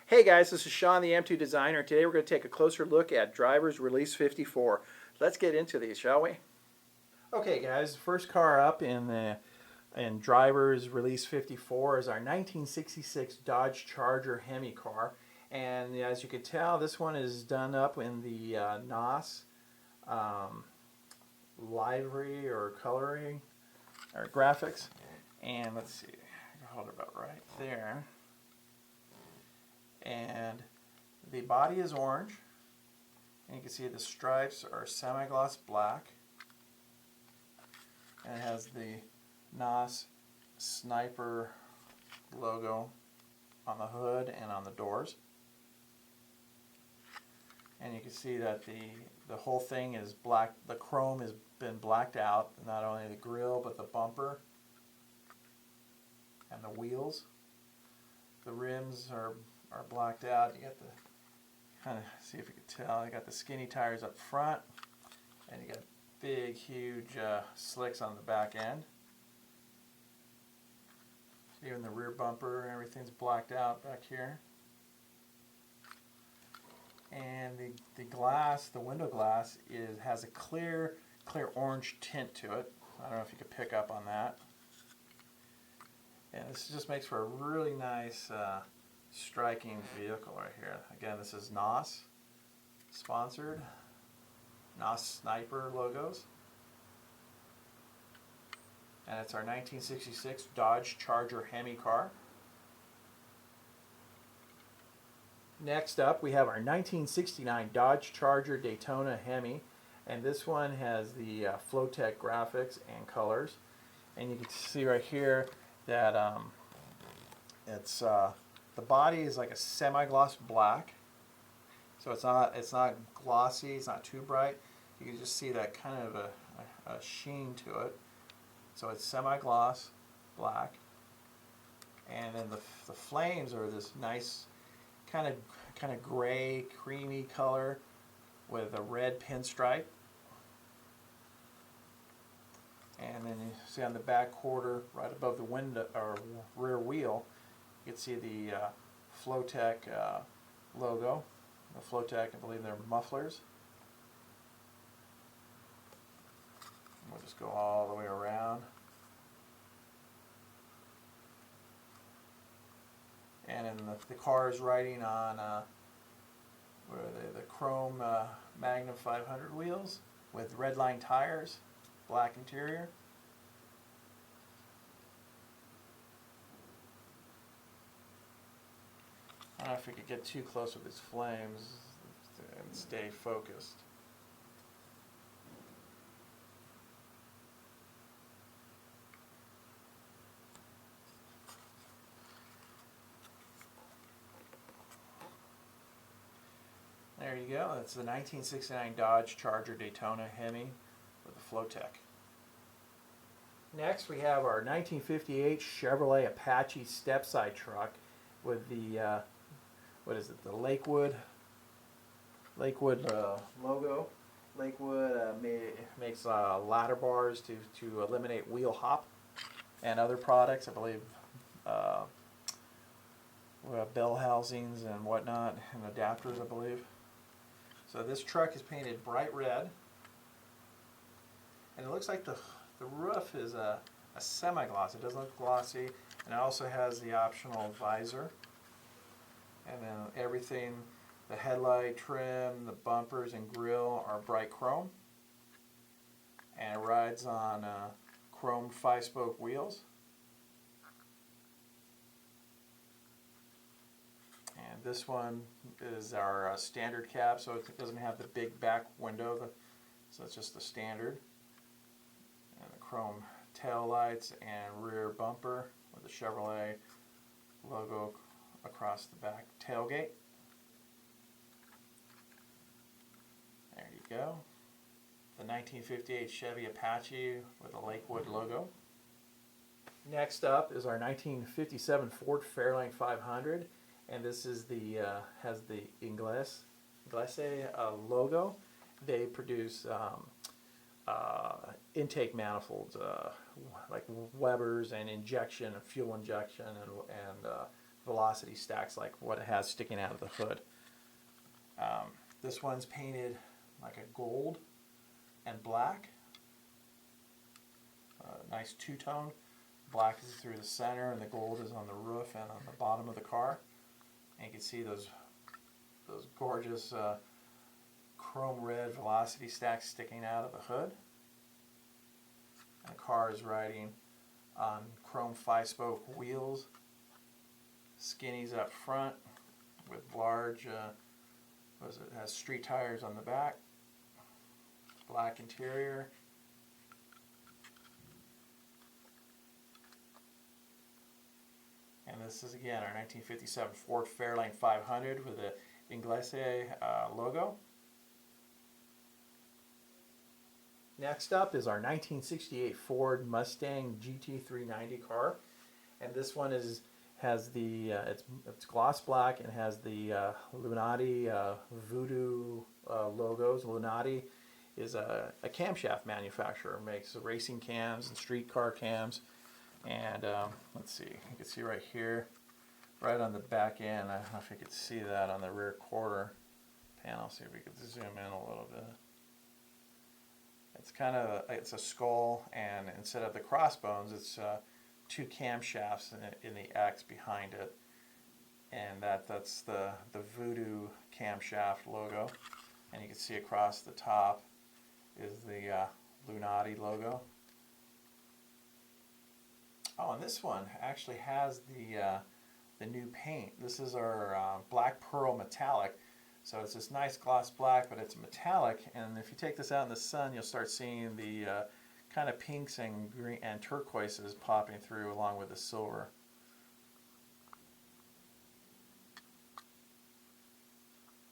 Hey guys, this is Sean, the M2 designer. Today we're going to take a closer look at Driver's Release 54. Let's get into these, shall we? Okay guys, the first car up in Driver's Release 54 is our 1966 Dodge Charger Hemi car. And as you can tell, this one is done up in the NOS livery or coloring or graphics. And let's see, I can hold it about right there. And the body is orange, and you can see the stripes are semi-gloss black, and it has the NOS sniper logo on the hood and on the doors. And you can see that the whole thing is black. The chrome has been blacked out, not only the grille but the bumper and the wheels. The rims are blacked out. You got the, kind of see if you can tell, you got the skinny tires up front, and you got big huge slicks on the back end. Even the rear bumper, everything's blacked out back here. And the glass, the window glass, has a clear orange tint to it. I don't know if you could pick up on that. And this just makes for a really nice striking vehicle right here. Again, this is NOS sponsored, NOS sniper logos, and it's our 1966 Dodge Charger Hemi car. Next up, we have our 1969 Dodge Charger Daytona Hemi, and this one has the Flowtech graphics and colors. And you can see right here that it's the body is like a semi-gloss black, so it's not glossy, it's not too bright. You can just see that kind of a sheen to it. So it's semi-gloss black, and then the flames are this nice kind of gray, creamy color with a red pinstripe. And then you see on the back quarter, right above the window or rear wheel, you can see the Flowtech logo. The Flowtech, I believe they're mufflers. We'll just go all the way around. And then the car is riding on what are they? The chrome Magnum 500 wheels with red line tires, black interior. I don't know if we could get too close with these flames and stay focused. There you go. That's the 1969 Dodge Charger Daytona Hemi with the Flowtech. Next, we have our 1958 Chevrolet Apache step-side truck with the what is it? The Lakewood logo. Lakewood makes ladder bars to eliminate wheel hop, and other products. I believe bell housings and whatnot, and adapters, I believe. So this truck is painted bright red, and it looks like the roof is a semi-gloss. It doesn't look glossy, and it also has the optional visor. And then everything, the headlight trim, the bumpers and grille are bright chrome, and it rides on chrome 5-spoke wheels. And this one is our standard cab, so it doesn't have the big back window, so it's just the standard. And the chrome tail lights and rear bumper with the Chevrolet logo across the back tailgate. There you go. The 1958 Chevy Apache with the Lakewood logo. Next up is our 1957 Ford Fairlane 500, and this is the has the Inglese logo. They produce intake manifolds like Weber's and injection, fuel injection, and velocity stacks like what it has sticking out of the hood. This one's painted like a gold and black. Nice two-tone. Black is through the center and the gold is on the roof and on the bottom of the car. And you can see those gorgeous chrome red velocity stacks sticking out of the hood. And the car is riding on chrome 5-spoke wheels, skinnies up front with large, it has street tires on the back, black interior. And this is again our 1957 Ford Fairlane 500 with the Inglese logo. Next up is our 1968 Ford Mustang Gt 390 car, and this one has the it's gloss black and has the Lunati Voodoo logos. Lunati is a camshaft manufacturer, makes racing cams and street car cams. And let's see, you can see right here, right on the back end, I don't know if you could see that on the rear quarter panel. See if we could zoom in a little bit. It's kind of it's a skull, and instead of the crossbones, it's two camshafts in the X behind it, and that's the Voodoo camshaft logo. And you can see across the top is the Lunati logo. Oh, and this one actually has the new paint. This is our black pearl metallic. So it's this nice gloss black, but it's metallic. And if you take this out in the sun, you'll start seeing the kind of pinks and green and turquoises popping through along with the silver.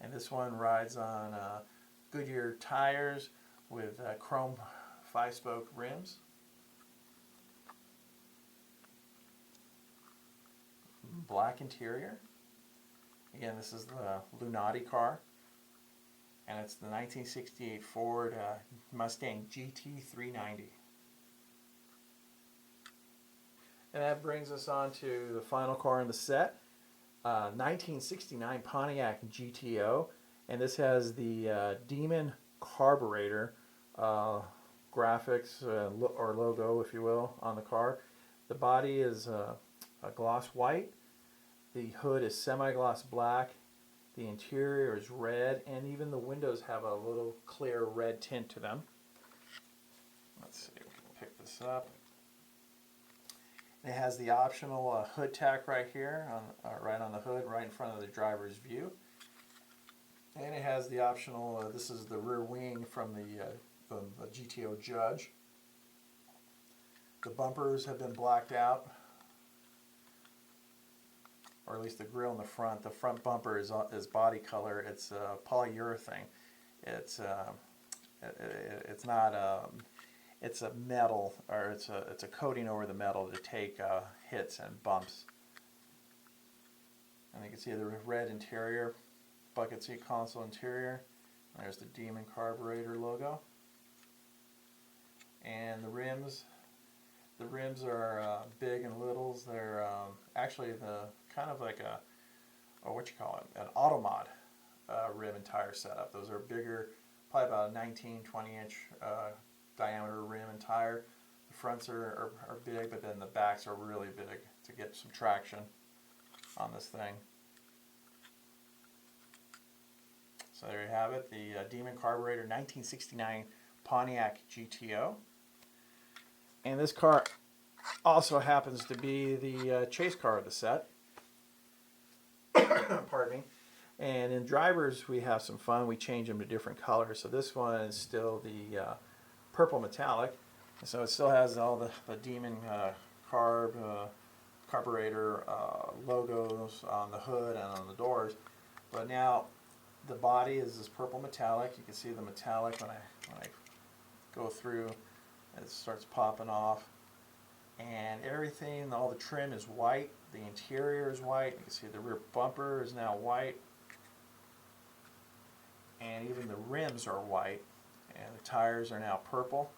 And this one rides on Goodyear tires with chrome 5-spoke rims. Black interior. Again, this is the Lunati car, and it's the 1968 Ford Mustang Gt 390. And that brings us on to the final car in the set, 1969 Pontiac GTO, and this has the Demon carburetor graphics or logo, if you will, on the car. The body is a gloss white. The hood is semi-gloss black, the interior is red, and even the windows have a little clear red tint to them. Let's see if we can pick this up. It has the optional hood tack right here, right on the hood, right in front of the driver's view. And it has the optional, this is the rear wing from the GTO Judge. The bumpers have been blacked out, or at least the grille in the front. The front bumper is body color. It's polyurethane. It's not it's a metal, or it's a coating over the metal to take hits and bumps. And you can see the red interior, bucket seat console interior. There's the Demon carburetor logo. And the rims are big and littles. They're actually the kind of like an automod rim and tire setup. Those are bigger, probably about a 19, 20-inch diameter rim and tire. The fronts are big, but then the backs are really big to get some traction on this thing. So there you have it, the Demon carburetor 1969 Pontiac GTO. And this car also happens to be the chase car of the set. Pardon me. And in drivers, we have some fun. We change them to different colors. So this one is still the purple metallic. So it still has all the Demon carburetor logos on the hood and on the doors. But now the body is this purple metallic. You can see the metallic when I go through. It starts popping off, and everything, all the trim is white. The interior is white. You can see the rear bumper is now white, and even the rims are white, and the tires are now purple.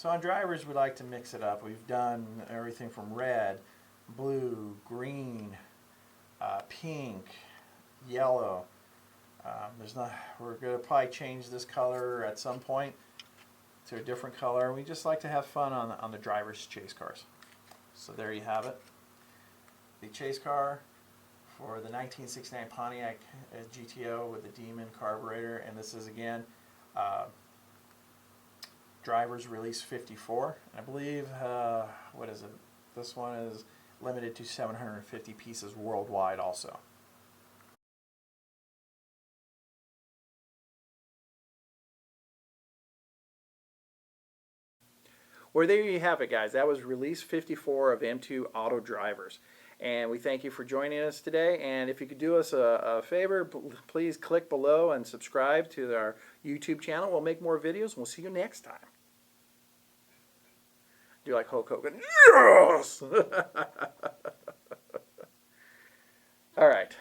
So on drivers, we like to mix it up. We've done everything from red, blue, green, pink, yellow. We're going to probably change this color at some point to a different color. We just like to have fun on the driver's chase cars. So there you have it. The chase car for the 1969 Pontiac GTO with the Demon carburetor, and this is again driver's release 54. I believe what is it? This one is limited to 750 pieces worldwide also. Well, there you have it, guys. That was release 54 of M2 Auto Drivers. And we thank you for joining us today. And if you could do us a favor, please click below and subscribe to our YouTube channel. We'll make more videos, and we'll see you next time. Do you like Hulk Hogan? Yes! All right.